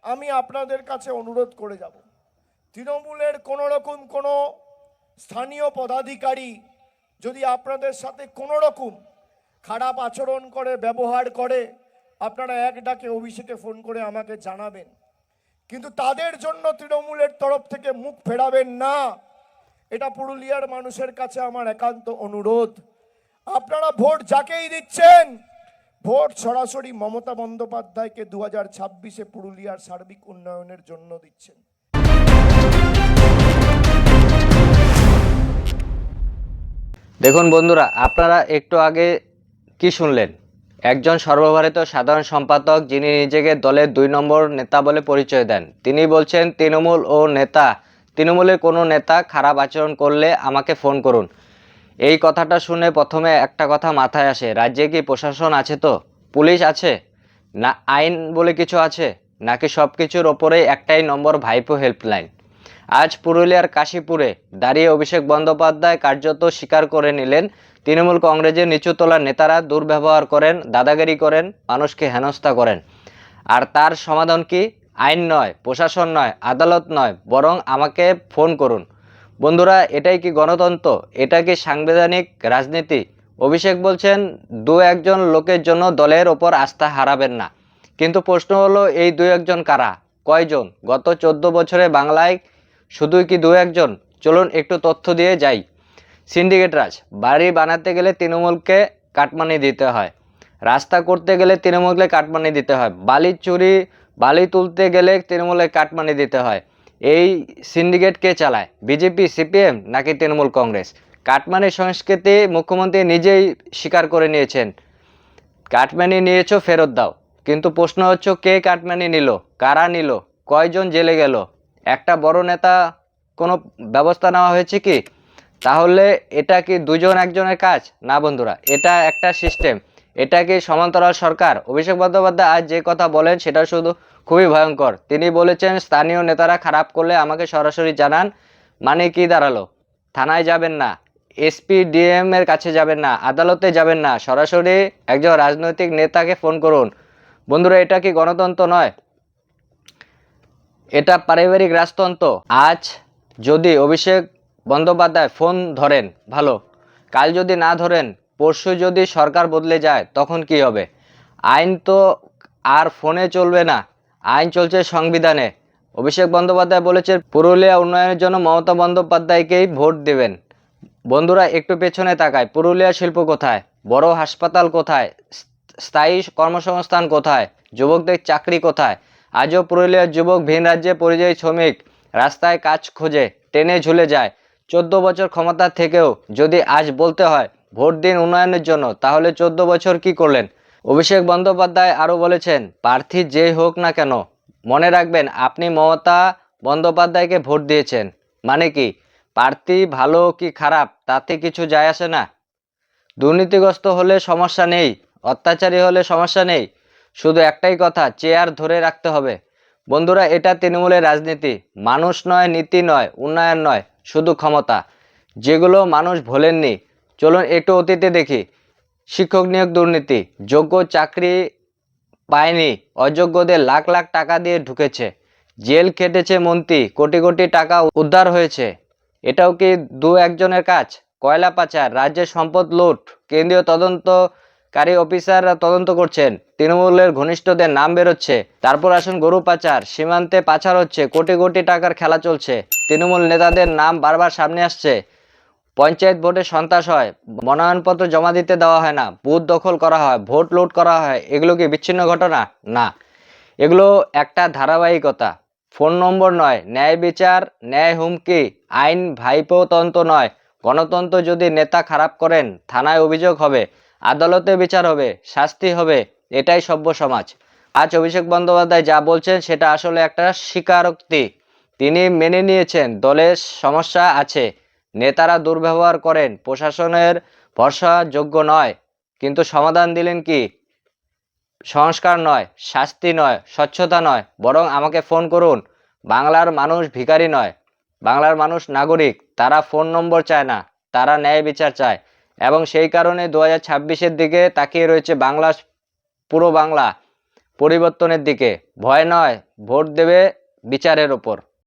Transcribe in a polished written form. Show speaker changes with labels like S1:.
S1: আমি আপনাদের কাছে অনুরোধ করে যাব, তৃণমূলের কোনো রকম কোনো স্থানীয় পদাধিকারী যদি আপনাদের সাথে কোনো রকম খারাপ আচরণ করে, ব্যবহার করে, আপনারা এক ডাকে অভিষেকে ফোন করে আমাকে জানাবেন, কিন্তু তাদের জন্য তৃণমূলের তরফ থেকে মুখ ফেরাবেন না। এটা পুরুলিয়ার মানুষের কাছে আমার একান্ত অনুরোধ। আপনারা ভোট যাকেই দিচ্ছেন, ভোট সরাসরি মমতা বন্দ্যোপাধ্যায়কে 2026-এ পুরুলিয়ার সার্বিক উন্নয়নের জন্য দিচ্ছেন।
S2: দেখুন বন্ধুরা, আপনারা একটু আগে কি শুনলেন? একজন সর্বভারতীয় সাধারণ সম্পাদক, যিনি নিজেকে দলের 2 নম্বর নেতা বলে পরিচয় দেন, তিনি বলছেন তৃণমূলের কোনো নেতা খারাপ আচরণ করলে আমাকে ফোন করুন। এই কথাটা শুনে প্রথমে একটা কথা মাথায় আসে, রাজ্যে কি প্রশাসন আছে? তো পুলিশ আছে না? আইন বলে কিছু আছে নাকি? সব কিছুর ওপরেই একটাই নম্বর, ভাইপো হেল্পলাইন। আজ পুরুলিয়ার কাশীপুরে দাঁড়িয়ে অভিষেক বন্দ্যোপাধ্যায় কার্যত স্বীকার করে নিলেন, তৃণমূল কংগ্রেসের নিচুতলার নেতারা দুর্ব্যবহার করেন, দাদাগিরি করেন, মানুষকে হেনস্থা করেন। আর তার সমাধান কি? আইন নয়, প্রশাসন নয়, আদালত নয়, বরং আমাকে ফোন করুন। বন্ধুরা, এটাই কি গণতন্ত্র? এটা কি সাংবিধানিক রাজনীতি? অভিষেক বলছেন 2-1 লোকের জন্য দলের ওপর আস্থা হারাবেন না, কিন্তু প্রশ্ন হলো এই 2-1 কারা? কয়জন? গত 14 বছরে বাংলায় শুধুই কি 2-1? চলুন একটু তথ্য দিয়ে যাই। সিন্ডিকেট রাজ। বাড়ি বানাতে গেলে তৃণমূলকে কাটমানি দিতে হয়, রাস্তা করতে গেলে তৃণমূলকে কাটমানি দিতে হয়, বালি তুলতে গেলে তৃণমূলের কাটমানি দিতে হয়। এই সিন্ডিকেট কে চালায়? বিজেপি, সিপিএম নাকি তৃণমূল কংগ্রেস? কাটমানি সংস্কৃতি মুখ্যমন্ত্রী নিজেই স্বীকার করে নিয়েছেন, কাটমানি নিয়েছো ফেরত দাও। কিন্তু প্রশ্ন হচ্ছে, কে কাটমানি নিল, কারা নিল, কয়জন জেলে গেল? একটা বড় নেতা কোনো ব্যবস্থা নেওয়া হয়েছে কি? তাহলে এটা কি 2-1 কাজ? না বন্ধুরা, এটা একটা সিস্টেম। এটা কি সমান্তরাল সরকার? অভিষেক বন্দ্যোপাধ্যায় আজ যে কথা বলেন সেটা শুধু খুবই ভয়ঙ্কর। তিনি বলেছেন স্থানীয় নেতারা খারাপ করলে আমাকে সরাসরি জানান। মানে কি দাঁড়ালো? থানায় যাবেন না, এসপি ডিএম এর কাছে যাবেন না, আদালতে যাবেন না, সরাসরি একজন রাজনৈতিক নেতাকে ফোন করুন। বন্ধুরা, এটা কি গণতন্ত্র নয়? এটা পারিবারিক রাজতন্ত্র। আজ যদি অভিষেক বন্দ্যোপাধ্যায় ফোন ধরেন ভালো, কাল যদি না ধরেন, পরশু যদি সরকার বদলে যায়, তখন কি হবে? আইন তো আর ফোনে চলবে না, আইন চলছে সংবিধানে। অভিষেক বন্দ্যোপাধ্যায় বলেছেন পুরুলিয়া উন্নয়নের জন্য মমতা বন্দ্যোপাধ্যায়কেই ভোট দেবেন। বন্ধুরা, একটু পেছনে তাকায়, পুরুলিয়া শিল্প কোথায়? বড় হাসপাতাল কোথায়? স্থায়ী কর্মসংস্থান কোথায়? যুবকদের চাকরি কোথায়? আজও পুরুলিয়ার যুবক ভিন রাজ্যে পরিযায়ী শ্রমিক, রাস্তায় কাজ খোঁজে, ট্রেনে ঝুলে যায়। 14 বছর ক্ষমতা থেকেও যদি আজ বলতে হয় ভোট দিন উন্নয়নের জন্য, তাহলে 14 বছর কি করলেন? অভিষেক বন্দ্যোপাধ্যায় আরও বলেছেন, প্রার্থী যেই হোক না কেন, মনে রাখবেন আপনি মমতা বন্দ্যোপাধ্যায়কে ভোট দিয়েছেন। মানে কি? প্রার্থী ভালো কি খারাপ তাতে কিছু যায় আসে না। দুর্নীতিগ্রস্ত হলে সমস্যা নেই, অত্যাচারী হলে সমস্যা নেই, শুধু একটাই কথা, চেয়ার ধরে রাখতে হবে। বন্ধুরা, এটা তৃণমূলের রাজনীতি। মানুষ নয়, নীতি নয়, উন্নয়ন নয়, শুধু ক্ষমতা, যেগুলো মানুষ ভোলেননি। চলুন একটু অতীতে দেখি। শিক্ষক নিয়োগ দুর্নীতি, যোগ্য চাকরি পায়নি, অযোগ্যদের লাখ লাখ টাকা দিয়ে ঢুকেছে, জেল খেটেছে মন্ত্রী, কোটি কোটি টাকা উদ্ধার হয়েছে। এটাও কি 2-1 কাজ? কয়লা পাচার, রাজ্যের সম্পদ লুট, কেন্দ্রীয় তদন্তকারী অফিসাররা তদন্ত করছেন, তৃণমূলের ঘনিষ্ঠদের নাম বেরোচ্ছে। তারপর আসুন গরু পাচার, সীমান্তে পাচার হচ্ছে, কোটি কোটি টাকার খেলা চলছে, তৃণমূল নেতাদের নাম বারবার সামনে আসছে। পঞ্চায়েত ভোটে সন্ত্রাস হয়, মনোনয়নপত্র জমা দিতে দেওয়া হয় না, বুথ দখল করা হয়, ভোট লুট করা হয়। এগুলো কি বিচ্ছিন্ন ঘটনা? না, এগুলো একটা ধারাবাহিকতা। ফোন নম্বর নয়, ন্যায় বিচার, ন্যায় হুমকি, আইন ভাইপো তন্ত্র নয়। গণতন্ত্র যদি নেতা খারাপ করেন, থানায় অভিযোগ হবে, আদালতে বিচার হবে, শাস্তি হবে। এটাই সভ্য সমাজ। আজ অভিষেক বন্দ্যোপাধ্যায় যা বলছেন সেটা আসলে একটা স্বীকারোক্তি। তিনি মেনে নিয়েছেন দলের সমস্যা আছে, নেতারা দুর্ব্যবহার করেন, প্রশাসনের ভরসাযোগ্য নয়। কিন্তু সমাধান দিলেন কি? সংস্কার নয়, শাস্তি নয়, স্বচ্ছতা নয়, বরং আমাকে ফোন করুন। বাংলার মানুষ ভিখারি নয়, বাংলার মানুষ নাগরিক। তারা ফোন নম্বর চায় না, তারা ন্যায় বিচার চায়। এবং সেই কারণে 2026-এর দিকে তাকিয়ে রয়েছে পুরো বাংলা। পরিবর্তনের দিকে, ভয় নয়, ভোট দেবে বিচারের ওপর।